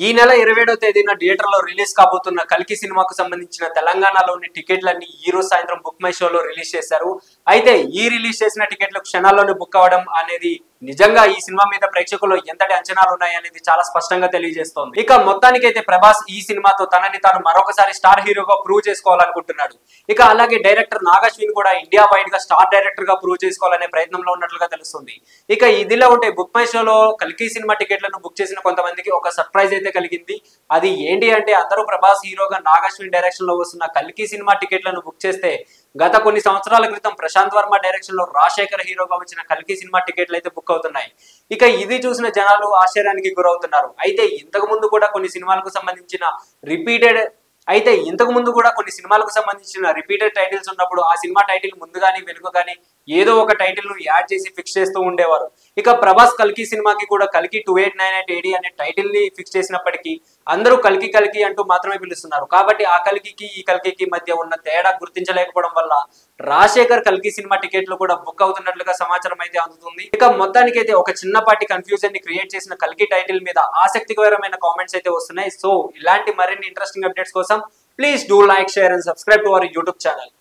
ఈ నెల 27వ తేదీన థియేటర్లో రిలీజ్ కాబోతున్న కల్కి సినిమాకు సంబంధించిన తెలంగాణలోని టికెట్లన్నీ ఈ రోజు సాయంత్రం బుక్ మై షోలో రిలీజ్ చేశారు. అయితే ఈ రిలీజ్ చేసిన టికెట్లు క్షణాల్లోనే బుక్ అవ్వడం అనేది నిజంగా ఈ సినిమా మీద ప్రేక్షకులు ఎంతటి అంచనాలు ఉన్నాయనేది చాలా స్పష్టంగా తెలియజేస్తోంది. ఇక మొత్తానికైతే ప్రభాస్ ఈ సినిమాతో తనని తాను మరొకసారి స్టార్ హీరోగా ప్రూవ్ చేసుకోవాలనుకుంటున్నాడు. ఇక అలాగే డైరెక్టర్ నాగశ్విన్ కూడా ఇండియా వైడ్ గా స్టార్ డైరెక్టర్ గా ప్రూవ్ చేసుకోవాలనే ప్రయత్నంలో ఉన్నట్లుగా తెలుస్తుంది. ఇక ఇదిలా ఉంటే బుక్ మై షోలో కల్కి సినిమా టికెట్లను బుక్ చేసిన కొంతమందికి ఒక సర్ప్రైజ్ అయితే కలిగింది. అది ఏంటి అంటే అందరూ ప్రభాస్ హీరోగా నాగశ్విన్ డైరెక్షన్ లో వస్తున్న కల్కి సినిమా టికెట్లను బుక్ చేస్తే గత కొన్ని సంవత్సరాల క్రితం ప్రశాంత్ వర్మ డైరెక్షన్ లో రాజశేఖర్ హీరోగా వచ్చిన కల్కి సినిమా టికెట్లు అయితే బుక్ అవుతున్నాయి. ఇక ఇది చూసిన జనాలు ఆశ్చర్యానికి గురవుతున్నారు. అయితే ఇంతకు ముందు కూడా కొన్ని సినిమాలకు సంబంధించిన రిపీటెడ్ టైటిల్స్ ఉన్నప్పుడు ఆ సినిమా టైటిల్ ముందు కానీ వెనుక కానీ ఏదో ఒక టైటిల్ ను యాడ్ చేసి ఫిక్స్ చేస్తూ ఉండేవారు. ఇక ప్రభాస్ కల్కి సినిమాకి కూడా కల్కి 2898 అనే టైటిల్ ని ఫిక్స్ చేసినప్పటికీ అందరూ కల్కి కల్కి అంటూ మాత్రమే పిలుస్తున్నారు. కాబట్టి ఆ కల్కికి ఈ కల్కికి మధ్య ఉన్న తేడా గుర్తించలేకపోవడం వల్ల రాజశేఖర్ కల్కి సినిమా టికెట్లు కూడా బుక్ అవుతున్నట్లుగా సమాచారం అయితే అందుతుంది. ఇక మొత్తానికైతే ఒక చిన్నపాటి కన్ఫ్యూజన్ ని క్రియేట్ చేసిన కల్కి టైటిల్ మీద ఆసక్తికరమైన కామెంట్స్ అయితే వస్తున్నాయి. సో ఇలాంటి మరిన్ని ఇంట్రెస్టింగ్ అప్డేట్స్ కోసం please do like, share and subscribe to our YouTube channel.